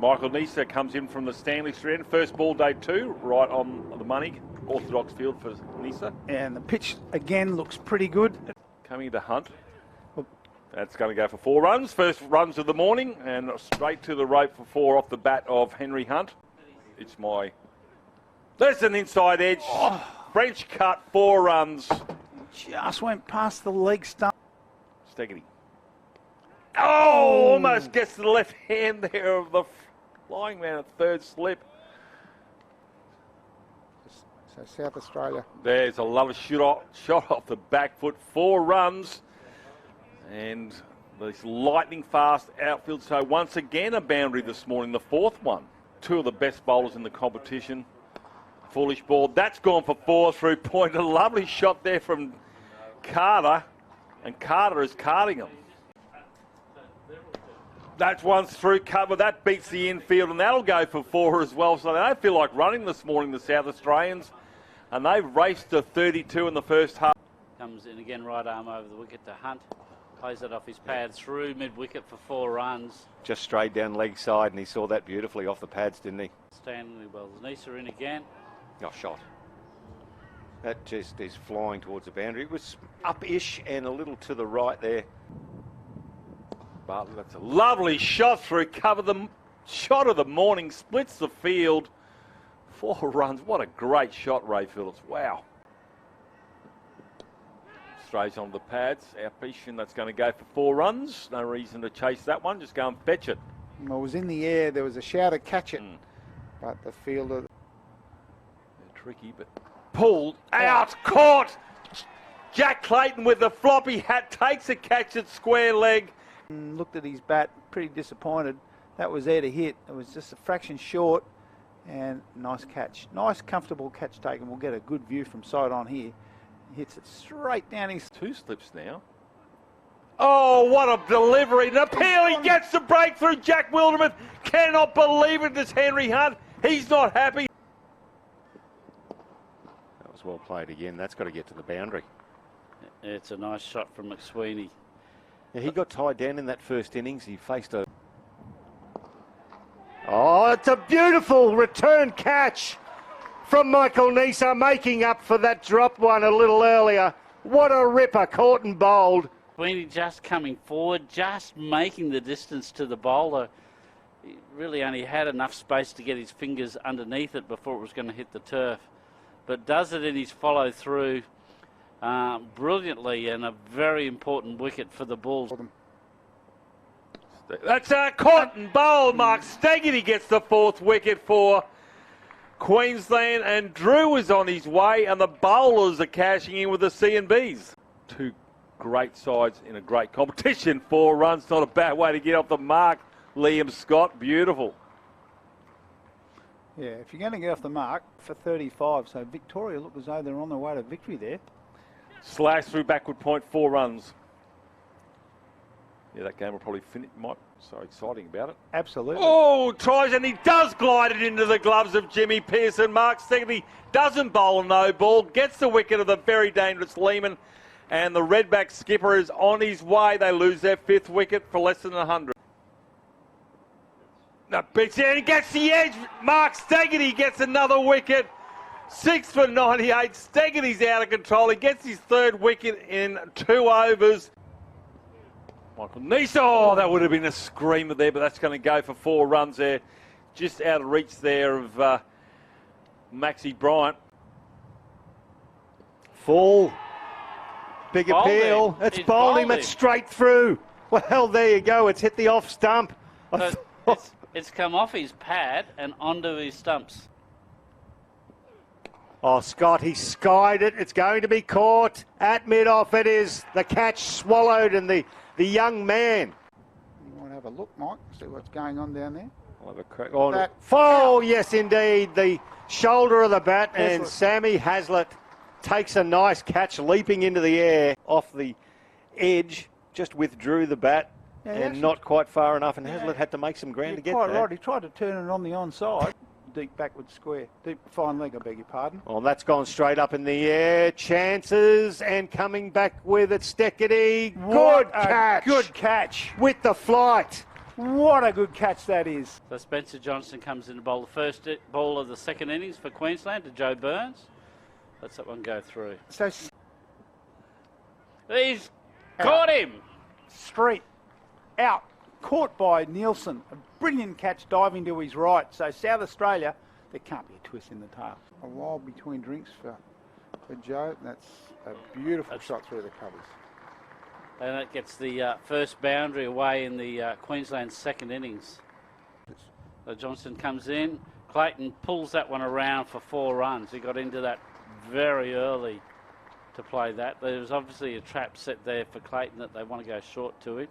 Michael Neser comes in from the Stanley Street end. First ball, day 2, right on the money. Orthodox field for Neser. And the pitch again looks pretty good. Coming to Hunt. That's going to go for 4 runs. First runs of the morning, and straight to the rope for 4 off the bat of Henry Hunt. It's my... There's an inside edge. Oh. French cut, 4 runs. Just went past the leg stump. Steketee. Oh, almost gets to the left hand there of the flying man at third slip. So South Australia. There's a lovely shot off the back foot, 4 runs. And this lightning fast outfield. So once again a boundary this morning, the 4th one. 2 of the best bowlers in the competition. Foolish ball. That's gone for 4 through point. A lovely shot there from Carter. And Carter is carting him. That's one through cover. That beats the infield, and that'll go for 4 as well. So they don't feel like running this morning, the South Australians. And they've raced to 32 in the first half. Comes in again, right arm over the wicket to Hunt. Plays it off his pad through mid-wicket for 4 runs. Just straight down leg side, and he saw that beautifully off the pads, didn't he? Stanley wells. Neser in again. Oh, shot. That just is flying towards the boundary. It was up-ish and a little to the right there. But that's a lovely shot through cover. The shot of the morning splits the field. 4 runs. What a great shot, Ray Phillips. Wow. Strays on the pads. Our Pishin, that's going to go for 4 runs. No reason to chase that one. Just go and fetch it. Well, it was in the air. There was a shout to catch it. But the fielder... They're tricky, but pulled out. Caught. Jack Clayton with the floppy hat takes a catch at square leg. Looked at his bat, pretty disappointed. That was there to hit. It was just a fraction short, and nice catch. Nice, comfortable catch taken. We'll get a good view from side on here. Hits it straight down his... 2 slips now. Oh, what a delivery. An appeal. He gets the breakthrough. Jack Wildermuth cannot believe it. This Henry Hunt. He's not happy. That was well played again. That's got to get to the boundary. It's a nice shot from McSweeney. Yeah, he got tied down in that first innings. He faced a... Oh, it's a beautiful return catch from Michael Neser, making up for that drop one a little earlier. What a ripper, caught and bowled. McSweeney just coming forward, just making the distance to the bowler. He really only had enough space to get his fingers underneath it before it was going to hit the turf. But does it in his follow through brilliantly, and a very important wicket for the Bulls. That's a caught and bowled. Mark Steketee gets the 4th wicket for Queensland, and Drew is on his way, and the bowlers are cashing in with the C&Bs. 2 great sides in a great competition. 4 runs, not a bad way to get off the mark. Liam Scott, beautiful. Yeah, if you're going to get off the mark for 35, so Victoria look as though they're on their way to victory there. Slash through backward point, 4 runs. Yeah, that game will probably finish. So exciting about it. Absolutely. Oh, tries, and he does glide it into the gloves of Jimmy Pearson. Mark Steketee doesn't bowl a no ball, gets the wicket of the very dangerous Lehman, and the Redbacks skipper is on his way. They lose their 5th wicket for less than 100. That beats it, and he gets the edge. Mark Steketee gets another wicket. 6 for 98. Steketee's out of control. He gets his 3rd wicket in 2 overs. Michael Neser, oh, that would have been a screamer there, but that's going to go for 4 runs there. Just out of reach there of Maxie Bryant. Full. Big appeal. Bowled It's bowled him. It's straight through. Well, there you go. It's hit the off stump. It's come off his pad and onto his stumps. Oh, Scott, he skied it. It's going to be caught at mid-off. It is. The catch swallowed, and the young man. You want to have a look, Mike, see what's going on down there? I'll have a crack on it. Oh, yes, indeed. The shoulder of the bat, and Sammy Hazlitt takes a nice catch, leaping into the air off the edge, just withdrew the bat, and not quite far enough, and Hazlitt had to make some ground to get quite there. Right. He tried to turn it on the onside. Deep backward square. Deep fine leg, I beg your pardon. Oh, that's gone straight up in the air. Chances, and coming back with it, Steketee. Good catch. Good catch. With the flight. What a good catch that is. So Spencer Johnson comes in to bowl the first ball of the second innings for Queensland to Joe Burns. Let's that one go through. So He's caught him. Street out, caught by Nielsen. A brilliant catch diving to his right. So South Australia, there can't be a twist in the tail. A while between drinks for Joe. That's a beautiful shot through the covers. And that gets the first boundary away in the Queensland second innings. So Johnson comes in. Clayton pulls that one around for 4 runs. He got into that very early to play that. There was obviously a trap set there for Clayton that they want to go short to him.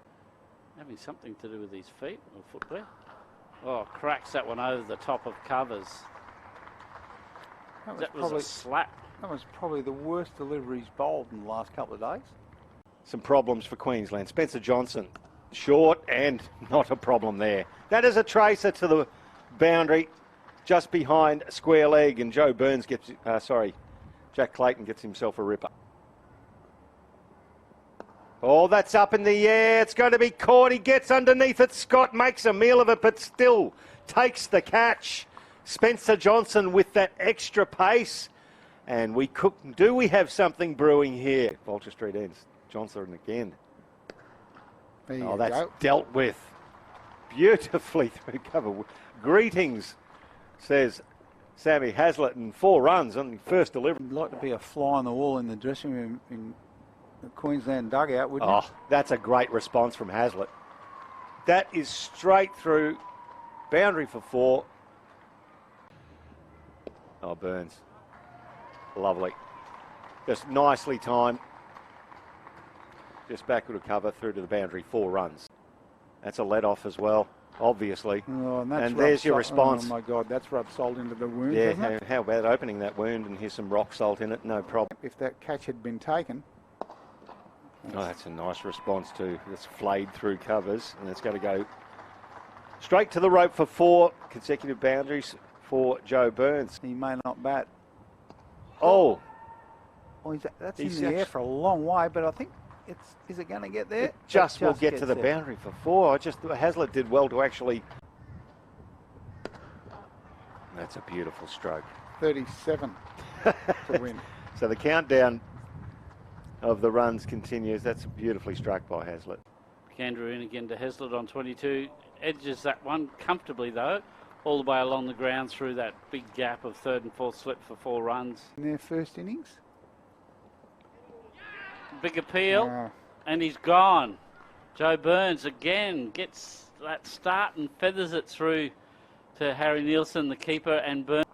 Having something to do with his feet or footwear. Oh, cracks that one over the top of covers. That was a slap. That was probably the worst deliveries bowled in the last couple of days. Some problems for Queensland. Spencer Johnson, short and not a problem there. That is a tracer to the boundary just behind square leg, and Joe Burns gets, Jack Clayton gets himself a ripper. Oh, that's up in the air. It's going to be caught. He gets underneath it. Scott makes a meal of it, but still takes the catch. Spencer Johnson with that extra pace. And we have something brewing here? Vulture Street ends. Johnson again. There That's go. dealt with beautifully through cover. Greetings, says Sammy Hazlitt, and 4 runs on the first delivery. It'd like to be a fly on the wall in the dressing room in the Queensland dugout, wouldn't it? Oh, that's a great response from Hazlitt. That is straight through. Boundary for 4. Oh, Burns. Lovely. Just nicely timed. Just backward of cover through to the boundary, 4 runs. That's a let off as well, obviously. Oh, and there's your response. Oh my God, that's rubbed salt into the wound. Yeah, Hasn't it? how about opening that wound, and here's some rock salt in it, no problem. If that catch had been taken. Oh, that's a nice response too. It's flayed through covers, and it's going to go straight to the rope for 4 consecutive boundaries for Joe Burns. He may not bat. Oh, Well, that's He's in the air actually- for a long way, but I think is it going to get there? it just It will get gets to the there. boundary for 4. Hazlitt did well to actually. That's a beautiful stroke. 37 to win. So the countdown of the runs continues. That's beautifully struck by Hazlitt. Andrew in again to Hazlitt on 22. Edges that one comfortably though, all the way along the ground through that big gap of 3rd and 4th slip for 4 runs. In their first innings. Big appeal, Oh, and he's gone. Joe Burns again gets that start and feathers it through to Harry Nielsen, the keeper, and Burns.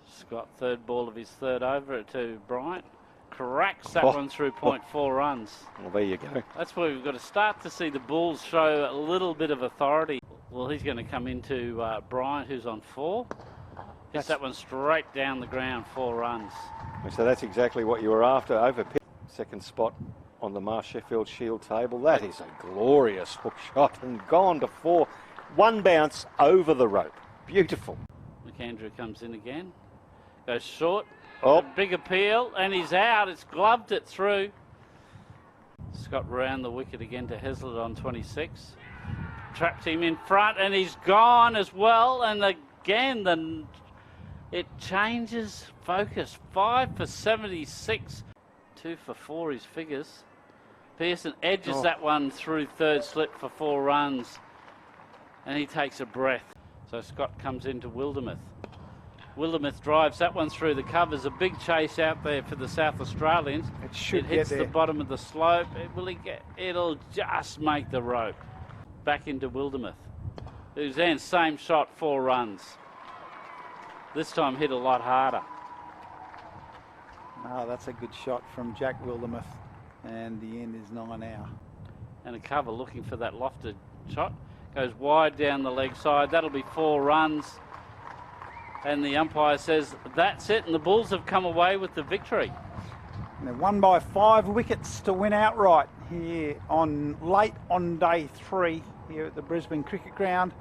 Scott, 3rd ball of his 3rd over to Bryant. Cracks that one through 0.4 runs. Well, there you go. That's where we've got to start to see the Bulls show a little bit of authority. Well, he's going to come into Bryant, who's on 4. Gets that one straight down the ground, 4 runs. So that's exactly what you were after. Over 2nd spot on the Sheffield Shield table. That is a glorious hook shot and gone to 4. 1 bounce over the rope. Beautiful. McAndrew comes in again. Goes short. Oh. A big appeal, and he's out. It's gloved it through. Scott round the wicket again to Hazlitt on 26. Trapped him in front, and he's gone as well. And again, it changes focus. 5 for 76. 2 for 4 his figures. Pearson edges that one through 3rd slip for 4 runs. And he takes a breath. So Scott comes into Wildermuth. Wildermuth drives that one through the covers. A big chase out there for the South Australians. It hits get the there. bottom of the slope. It'll just make the rope. Back into Wildermuth. Who's then same shot, 4 runs. This time hit a lot harder. Oh, that's a good shot from Jack Wildermuth. And the end is 9 now. And a cover looking for that lofted shot. Goes wide down the leg side. That'll be 4 runs. And the umpire says that's it. And the Bulls have come away with the victory. And they've won by 5 wickets to win outright here late on day 3 here at the Brisbane Cricket Ground.